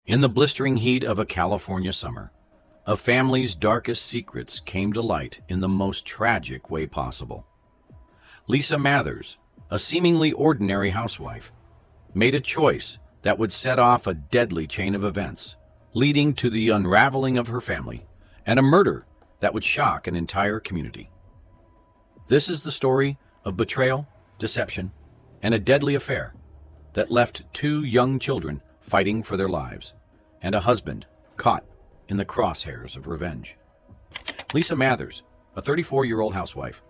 In the blistering heat of a California summer, a family's darkest secrets came to light in the most tragic way possible. Lisa Mathers, a seemingly ordinary housewife, made a choice that would set off a deadly chain of events, leading to the unraveling of her family and a murder that would shock an entire community. This is the story of betrayal, deception, and a deadly affair that left two young children fighting for their lives and a husband caught in the crosshairs of revenge. Lisa Mathers, a 34-year-old housewife,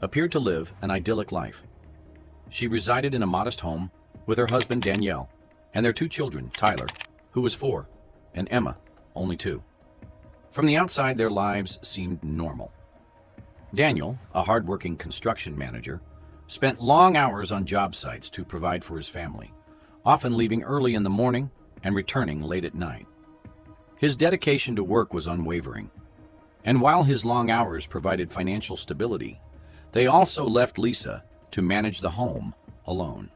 appeared to live an idyllic life. She resided in a modest home with her husband Danielle and their two children, Tyler, who was 4, and Emma, only 2. From the outside, their lives seemed normal. Daniel, a hardworking construction manager, spent long hours on job sites to provide for his family, often leaving early in the morning and returning late at night. His dedication to work was unwavering, and while his long hours provided financial stability, they also left Lisa to manage the home alone.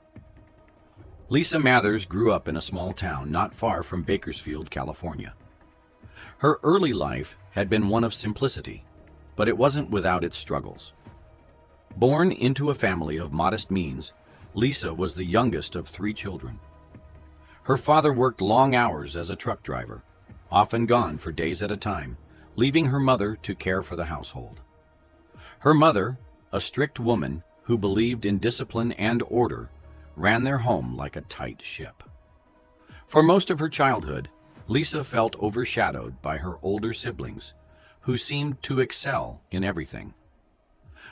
Lisa Mathers grew up in a small town not far from Bakersfield, California. Her early life had been one of simplicity, but it wasn't without its struggles. Born into a family of modest means, Lisa was the youngest of 3 children. Her father worked long hours as a truck driver, often gone for days at a time, leaving her mother to care for the household. Her mother, a strict woman who believed in discipline and order, ran their home like a tight ship. For most of her childhood, Lisa felt overshadowed by her older siblings, who seemed to excel in everything.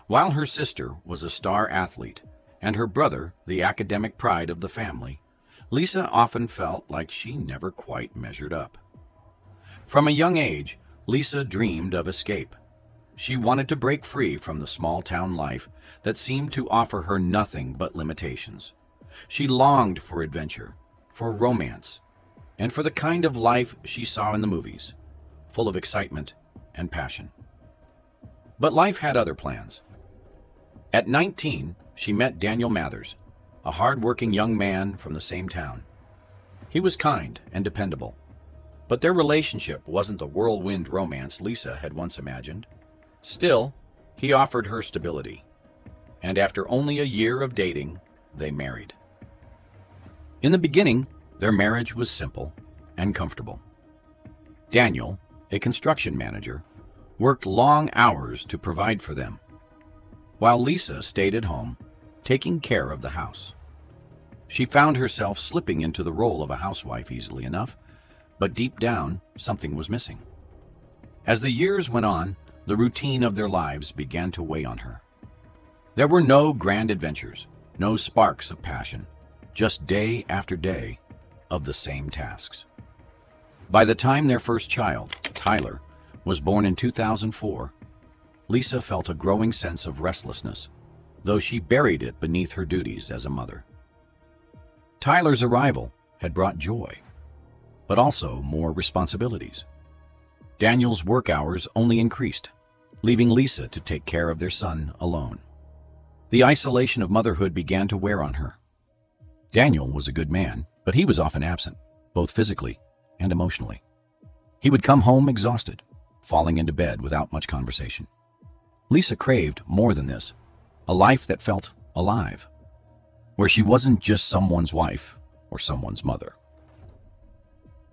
While her sister was a star athlete and her brother the academic pride of the family, Lisa often felt like she never quite measured up. From a young age, Lisa dreamed of escape. She wanted to break free from the small-town life that seemed to offer her nothing but limitations. She longed for adventure, for romance, and for the kind of life she saw in the movies, full of excitement and passion. But life had other plans. At 19, she met Daniel Mathers, a hard-working young man from the same town. He was kind and dependable, but their relationship wasn't the whirlwind romance Lisa had once imagined. Still, he offered her stability, and after only a year of dating, they married. In the beginning, their marriage was simple and comfortable. Daniel, a construction manager, worked long hours to provide for them, while Lisa stayed at home, taking care of the house. She found herself slipping into the role of a housewife easily enough, but deep down, something was missing. As the years went on, the routine of their lives began to weigh on her. There were no grand adventures, no sparks of passion, just day after day of the same tasks. By the time their first child, Tyler, was born in 2004, Lisa felt a growing sense of restlessness, though she buried it beneath her duties as a mother. Tyler's arrival had brought joy, but also more responsibilities. Daniel's work hours only increased, leaving Lisa to take care of their son alone. The isolation of motherhood began to wear on her. Daniel was a good man, but he was often absent, both physically and emotionally. He would come home exhausted, falling into bed without much conversation. Lisa craved more than this, a life that felt alive, where she wasn't just someone's wife or someone's mother.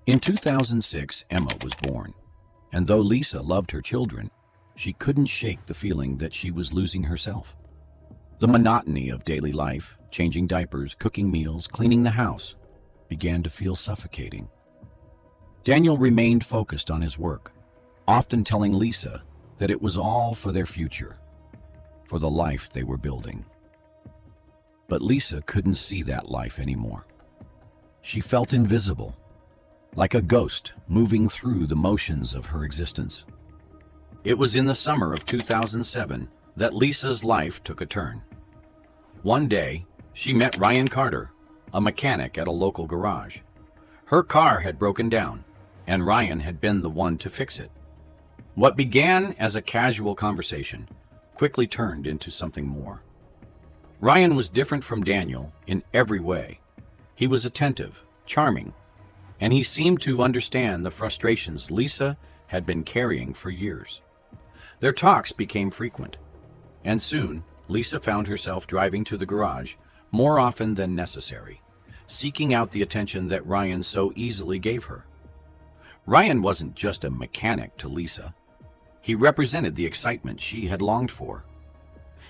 In 2006, Emma was born, and though Lisa loved her children, she couldn't shake the feeling that she was losing herself. The monotony of daily life, changing diapers, cooking meals, cleaning the house, began to feel suffocating. Daniel remained focused on his work, often telling Lisa that it was all for their future, for the life they were building. But Lisa couldn't see that life anymore. She felt invisible, like a ghost moving through the motions of her existence. It was in the summer of 2007 that Lisa's life took a turn. One day, she met Ryan Carter, a mechanic at a local garage. Her car had broken down, and Ryan had been the one to fix it. What began as a casual conversation quickly turned into something more. Ryan was different from Daniel in every way. He was attentive, charming, and he seemed to understand the frustrations Lisa had been carrying for years. Their talks became frequent, and soon Lisa found herself driving to the garage more often than necessary, seeking out the attention that Ryan so easily gave her. Ryan wasn't just a mechanic to Lisa. He represented the excitement she had longed for.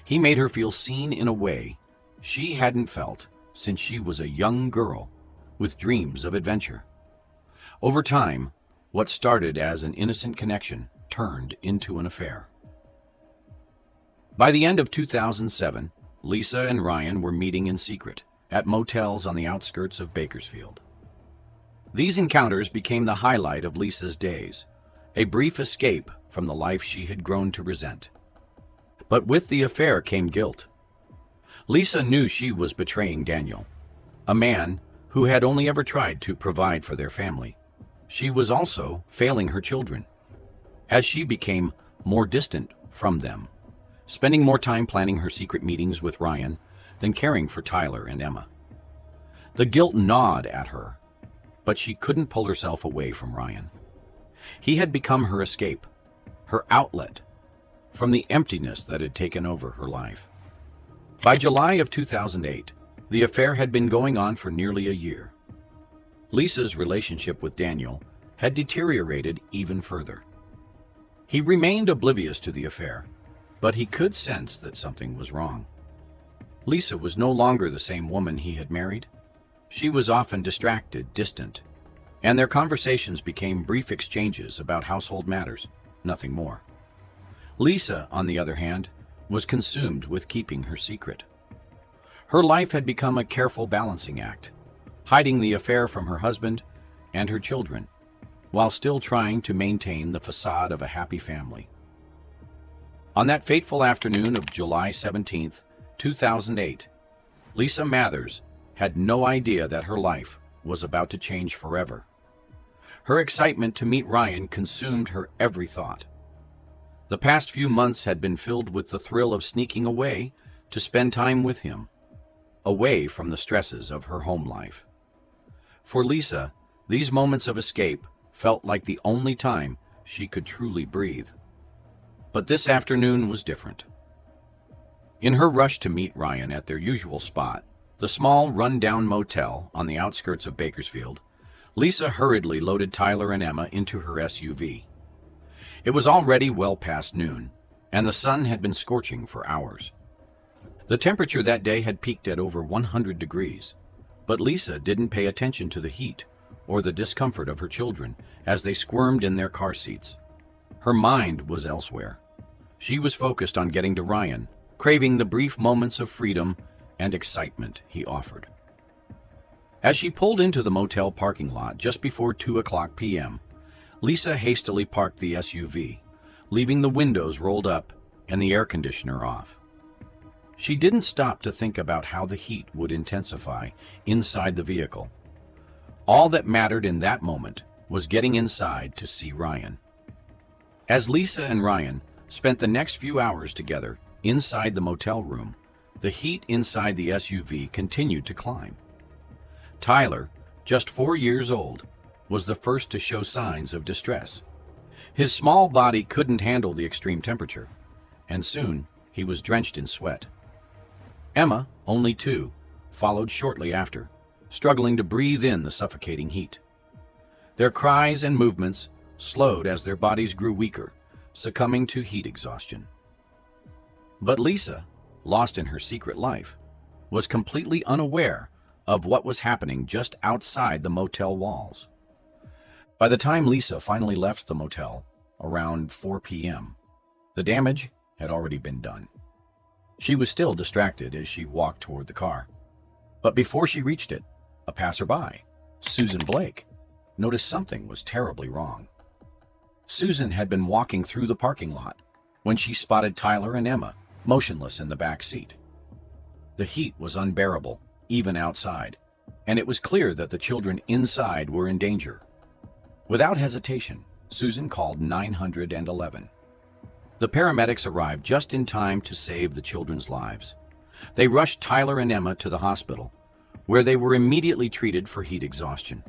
He made her feel seen in a way she hadn't felt since she was a young girl with dreams of adventure. Over time, what started as an innocent connection turned into an affair. By the end of 2007, Lisa and Ryan were meeting in secret at motels on the outskirts of Bakersfield. These encounters became the highlight of Lisa's days, a brief escape from the life she had grown to resent. But with the affair came guilt. Lisa knew she was betraying Daniel, a man who had only ever tried to provide for their family. She was also failing her children, as she became more distant from them, spending more time planning her secret meetings with Ryan than caring for Tyler and Emma. The guilt gnawed at her, but she couldn't pull herself away from Ryan. He had become her escape, her outlet from the emptiness that had taken over her life. By July of 2008, the affair had been going on for nearly a year. Lisa's relationship with Daniel had deteriorated even further. He remained oblivious to the affair, but he could sense that something was wrong. Lisa was no longer the same woman he had married. She was often distracted, distant, and their conversations became brief exchanges about household matters, nothing more. Lisa, on the other hand, was consumed with keeping her secret. Her life had become a careful balancing act, hiding the affair from her husband and her children, while still trying to maintain the facade of a happy family. On that fateful afternoon of July 17, 2008, Lisa Mathers had no idea that her life was about to change forever. Her excitement to meet Ryan consumed her every thought. The past few months had been filled with the thrill of sneaking away to spend time with him, away from the stresses of her home life. For Lisa, these moments of escape felt like the only time she could truly breathe. But this afternoon was different. In her rush to meet Ryan at their usual spot, the small, run-down motel on the outskirts of Bakersfield, Lisa hurriedly loaded Tyler and Emma into her SUV. It was already well past noon, and the sun had been scorching for hours. The temperature that day had peaked at over 100 degrees, but Lisa didn't pay attention to the heat or the discomfort of her children as they squirmed in their car seats. Her mind was elsewhere. She was focused on getting to Ryan, craving the brief moments of freedom and excitement he offered. As she pulled into the motel parking lot just before 2:00 p.m., Lisa hastily parked the SUV, leaving the windows rolled up and the air conditioner off. She didn't stop to think about how the heat would intensify inside the vehicle. All that mattered in that moment was getting inside to see Ryan. As Lisa and Ryan spent the next few hours together inside the motel room, the heat inside the SUV continued to climb. Tyler, just 4 years old, was the first to show signs of distress. His small body couldn't handle the extreme temperature, and soon he was drenched in sweat. Emma, only 2, followed shortly after, struggling to breathe in the suffocating heat. Their cries and movements slowed as their bodies grew weaker, succumbing to heat exhaustion. But Lisa, lost in her secret life, was completely unaware of what was happening just outside the motel walls. By the time Lisa finally left the motel, around 4 p.m., the damage had already been done. She was still distracted as she walked toward the car. But before she reached it, a passerby, Susan Blake, noticed something was terribly wrong. Susan had been walking through the parking lot when she spotted Tyler and Emma motionless in the back seat. The heat was unbearable, even outside, and it was clear that the children inside were in danger. Without hesitation, Susan called 911. The paramedics arrived just in time to save the children's lives. They rushed Tyler and Emma to the hospital, where they were immediately treated for heat exhaustion.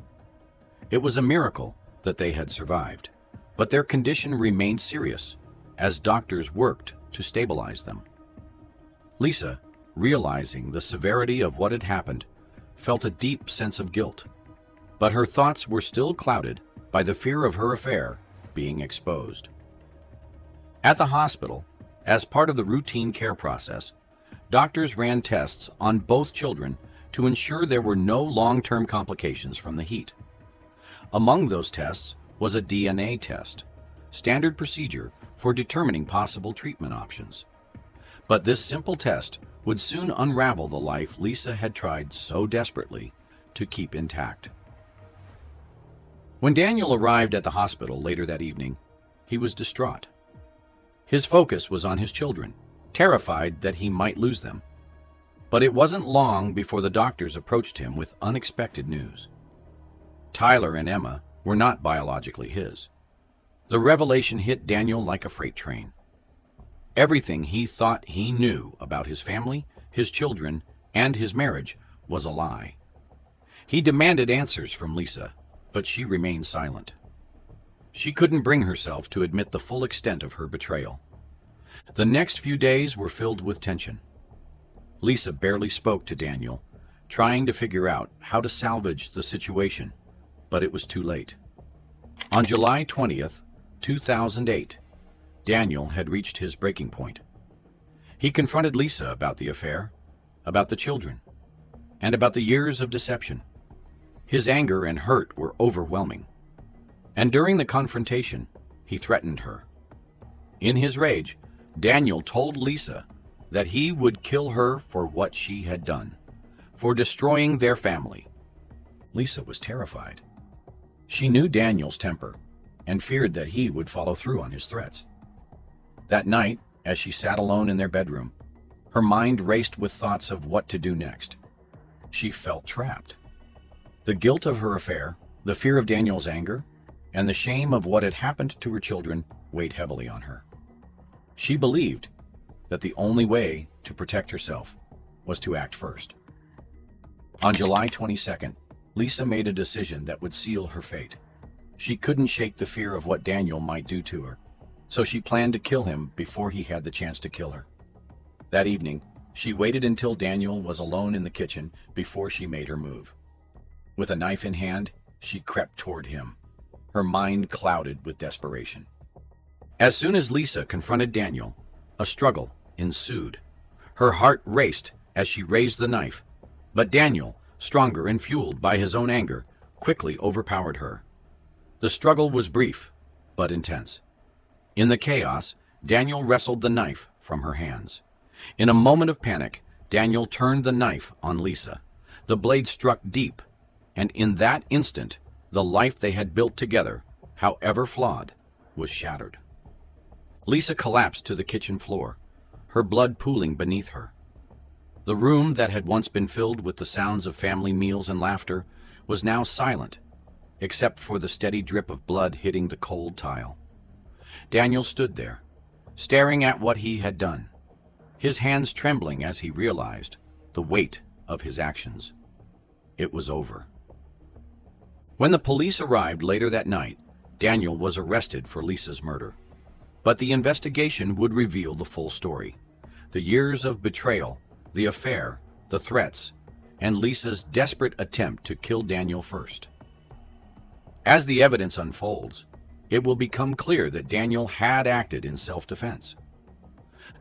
It was a miracle that they had survived, but their condition remained serious as doctors worked to stabilize them. Lisa, realizing the severity of what had happened, felt a deep sense of guilt, but her thoughts were still clouded by the fear of her affair being exposed. At the hospital, as part of the routine care process, doctors ran tests on both children to ensure there were no long-term complications from the heat. Among those tests was a DNA test, standard procedure for determining possible treatment options. But this simple test would soon unravel the life Lisa had tried so desperately to keep intact. When Daniel arrived at the hospital later that evening, he was distraught. His focus was on his children, terrified that he might lose them. But it wasn't long before the doctors approached him with unexpected news. Tyler and Emma were not biologically his. The revelation hit Daniel like a freight train. Everything he thought he knew about his family, his children, and his marriage was a lie. He demanded answers from Lisa, but she remained silent. She couldn't bring herself to admit the full extent of her betrayal. The next few days were filled with tension. Lisa barely spoke to Daniel, trying to figure out how to salvage the situation, but it was too late. On July 20th, 2008, Daniel had reached his breaking point. He confronted Lisa about the affair, about the children, and about the years of deception. His anger and hurt were overwhelming, and during the confrontation, he threatened her. In his rage, Daniel told Lisa that he would kill her for what she had done, for destroying their family. Lisa was terrified. She knew Daniel's temper and feared that he would follow through on his threats. That night, as she sat alone in their bedroom, her mind raced with thoughts of what to do next. She felt trapped. The guilt of her affair, the fear of Daniel's anger, and the shame of what had happened to her children weighed heavily on her. She believed that the only way to protect herself was to act first. On July 22nd, Lisa made a decision that would seal her fate. She couldn't shake the fear of what Daniel might do to her, so she planned to kill him before he had the chance to kill her. That evening, she waited until Daniel was alone in the kitchen before she made her move. With a knife in hand, she crept toward him, her mind clouded with desperation. As soon as Lisa confronted Daniel, a struggle ensued. Her heart raced as she raised the knife, but Daniel, stronger and fueled by his own anger, quickly overpowered her. The struggle was brief, but intense. In the chaos, Daniel wrestled the knife from her hands. In a moment of panic, Daniel turned the knife on Lisa. The blade struck deep, and in that instant, the life they had built together, however flawed, was shattered. Lisa collapsed to the kitchen floor, her blood pooling beneath her. The room that had once been filled with the sounds of family meals and laughter was now silent, except for the steady drip of blood hitting the cold tile. Daniel stood there, staring at what he had done, his hands trembling as he realized the weight of his actions. It was over. When the police arrived later that night, Daniel was arrested for Lisa's murder. But the investigation would reveal the full story. The years of betrayal, the affair, the threats, and Lisa's desperate attempt to kill Daniel first. As the evidence unfolds, it will become clear that Daniel had acted in self-defense.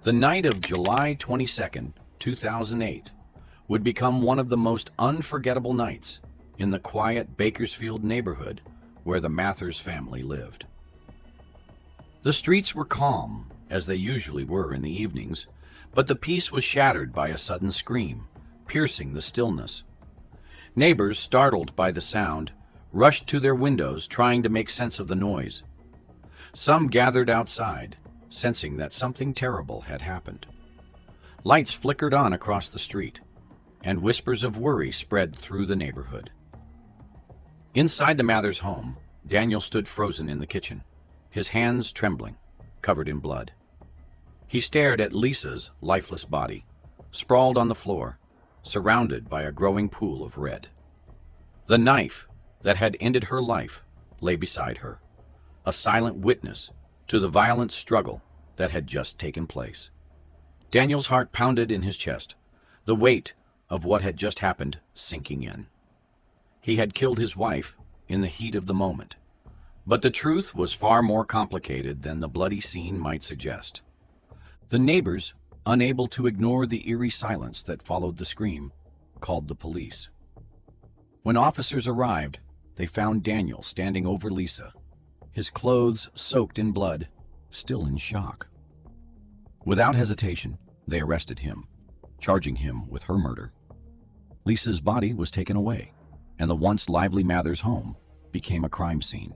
The night of July 22nd, 2008, would become one of the most unforgettable nights in the quiet Bakersfield neighborhood where the Mathers family lived. The streets were calm, as they usually were in the evenings, but the peace was shattered by a sudden scream, piercing the stillness. Neighbors, startled by the sound, rushed to their windows trying to make sense of the noise. Some gathered outside, sensing that something terrible had happened. Lights flickered on across the street, and whispers of worry spread through the neighborhood. Inside the Mathers home, Daniel stood frozen in the kitchen, his hands trembling, covered in blood. He stared at Lisa's lifeless body, sprawled on the floor, surrounded by a growing pool of red. The knife that had ended her life lay beside her, a silent witness to the violent struggle that had just taken place. Daniel's heart pounded in his chest, the weight of what had just happened sinking in. He had killed his wife in the heat of the moment, but the truth was far more complicated than the bloody scene might suggest. The neighbors, unable to ignore the eerie silence that followed the scream, called the police. When officers arrived, they found Daniel standing over Lisa, his clothes soaked in blood, still in shock. Without hesitation, they arrested him, charging him with her murder. Lisa's body was taken away, and the once lively Mathers home became a crime scene,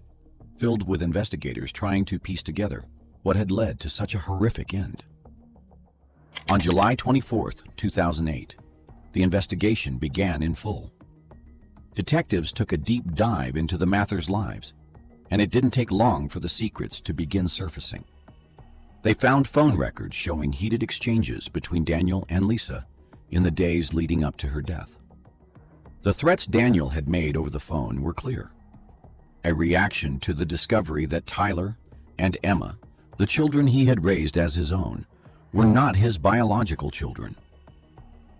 filled with investigators trying to piece together what had led to such a horrific end. On July 24, 2008, the investigation began in full. Detectives took a deep dive into the Mathers lives, and it didn't take long for the secrets to begin surfacing. They found phone records showing heated exchanges between Daniel and Lisa in the days leading up to her death. The threats Daniel had made over the phone were clear, a reaction to the discovery that Tyler and Emma, the children he had raised as his own, were not his biological children.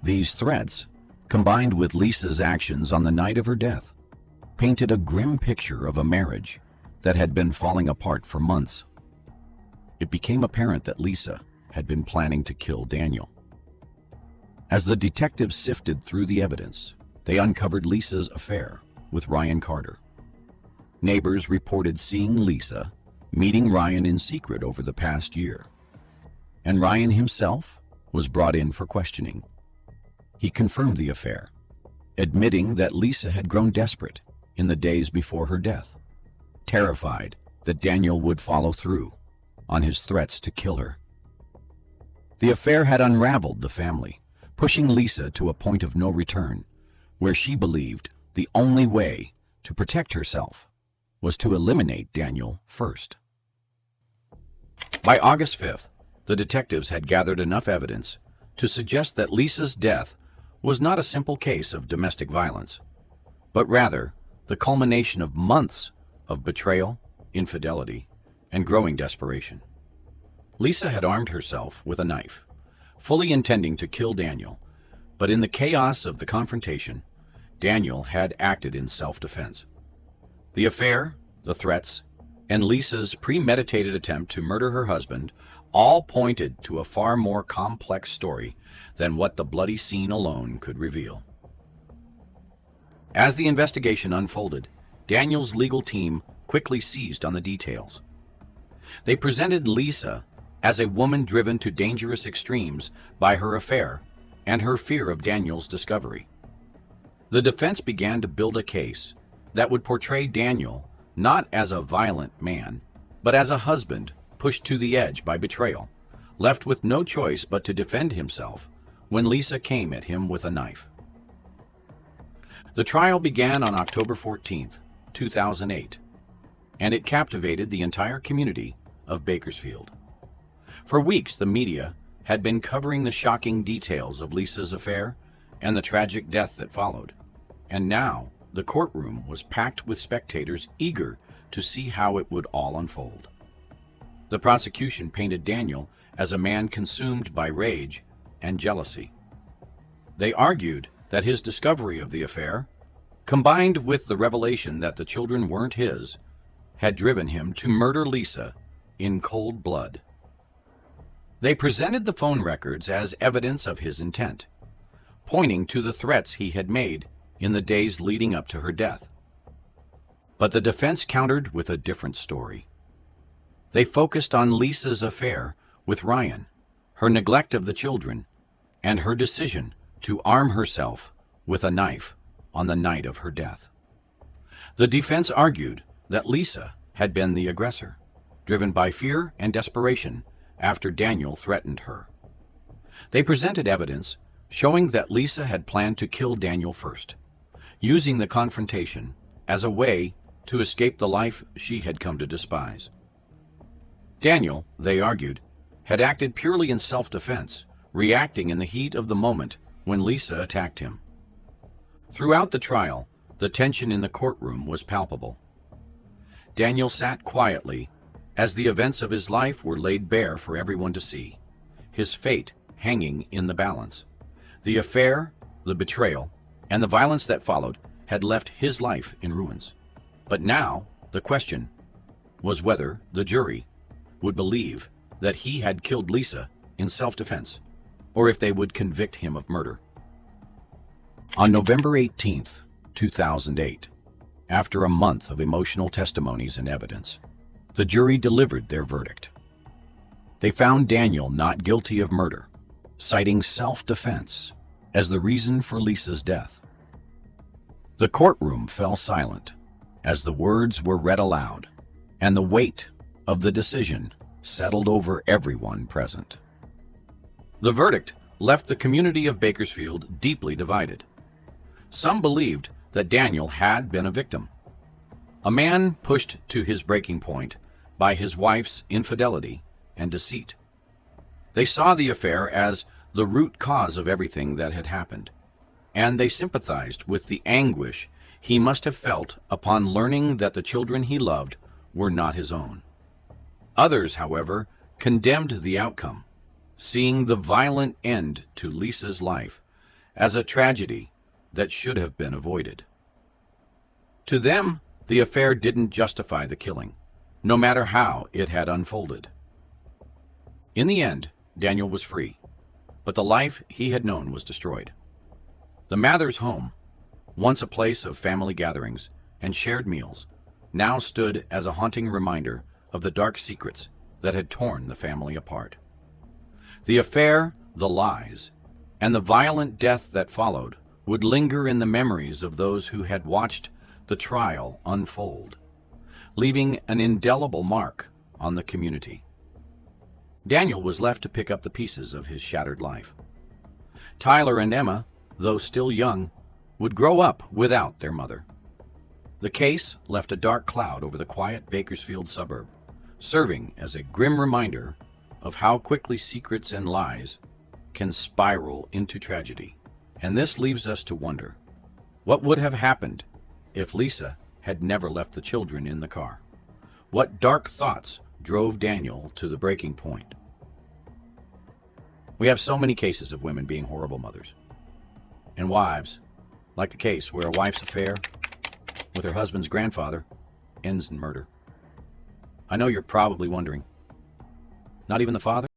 These threats, combined with Lisa's actions on the night of her death, painted a grim picture of a marriage that had been falling apart for months. It became apparent that Lisa had been planning to kill Daniel. As the detectives sifted through the evidence, they uncovered Lisa's affair with Ryan Carter. Neighbors reported seeing Lisa meeting Ryan in secret over the past year, and Ryan himself was brought in for questioning. He confirmed the affair, admitting that Lisa had grown desperate in the days before her death, terrified that Daniel would follow through on his threats to kill her. The affair had unraveled the family, pushing Lisa to a point of no return, where she believed the only way to protect herself was to eliminate Daniel first. By August 5th, the detectives had gathered enough evidence to suggest that Lisa's death was not a simple case of domestic violence, but rather the culmination of months of betrayal, infidelity, and growing desperation. Lisa had armed herself with a knife, fully intending to kill Daniel, but in the chaos of the confrontation, Daniel had acted in self-defense. The affair, the threats, and Lisa's premeditated attempt to murder her husband all pointed to a far more complex story than what the bloody scene alone could reveal. As the investigation unfolded, Daniel's legal team quickly seized on the details. They presented Lisa as a woman driven to dangerous extremes by her affair and her fear of Daniel's discovery. The defense began to build a case that would portray Daniel not as a violent man, but as a husband pushed to the edge by betrayal, left with no choice but to defend himself when Lisa came at him with a knife. The trial began on October 14th, 2008, and it captivated the entire community of Bakersfield. For weeks, the media had been covering the shocking details of Lisa's affair and the tragic death that followed, and now the courtroom was packed with spectators eager to see how it would all unfold. The prosecution painted Daniel as a man consumed by rage and jealousy. They argued that his discovery of the affair, combined with the revelation that the children weren't his, had driven him to murder Lisa in cold blood. They presented the phone records as evidence of his intent, pointing to the threats he had made in the days leading up to her death. But the defense countered with a different story. They focused on Lisa's affair with Ryan, her neglect of the children, and her decision to arm herself with a knife on the night of her death. The defense argued that Lisa had been the aggressor, driven by fear and desperation after Daniel threatened her. They presented evidence showing that Lisa had planned to kill Daniel first, using the confrontation as a way to escape the life she had come to despise. Daniel, they argued, had acted purely in self-defense, reacting in the heat of the moment when Lisa attacked him. Throughout the trial, The tension in the courtroom was palpable. Daniel sat quietly as the events of his life were laid bare for everyone to see, his fate hanging in the balance. The affair, the betrayal, and the violence that followed had left his life in ruins. But now, the question was whether the jury would believe that he had killed Lisa in self-defense, or if they would convict him of murder. On November 18th, 2008, after a month of emotional testimonies and evidence, the jury delivered their verdict. They found Daniel not guilty of murder, citing self-defense as the reason for Lisa's death. The courtroom fell silent as the words were read aloud, and the weight of the decision settled over everyone present. The verdict left the community of Bakersfield deeply divided. Some believed that Daniel had been a victim, a man pushed to his breaking point by his wife's infidelity and deceit. They saw the affair as the root cause of everything that had happened, and they sympathized with the anguish he must have felt upon learning that the children he loved were not his own. Others, however, condemned the outcome, seeing the violent end to Lisa's life as a tragedy that should have been avoided. To them, the affair didn't justify the killing, no matter how it had unfolded. In the end, Daniel was free, but the life he had known was destroyed. The Mathers home, once a place of family gatherings and shared meals, now stood as a haunting reminder of the dark secrets that had torn the family apart. The affair, the lies, and the violent death that followed would linger in the memories of those who had watched the trial unfold, leaving an indelible mark on the community. Daniel was left to pick up the pieces of his shattered life. Tyler and Emma, though still young, would grow up without their mother. The case left a dark cloud over the quiet Bakersfield suburb, serving as a grim reminder of how quickly secrets and lies can spiral into tragedy. And this leaves us to wonder, what would have happened if Lisa had never left the children in the car? What dark thoughts drove Daniel to the breaking point? We have so many cases of women being horrible mothers, and wives, like the case where a wife's affair with her husband's grandfather ends in murder. I know you're probably wondering, not even the father?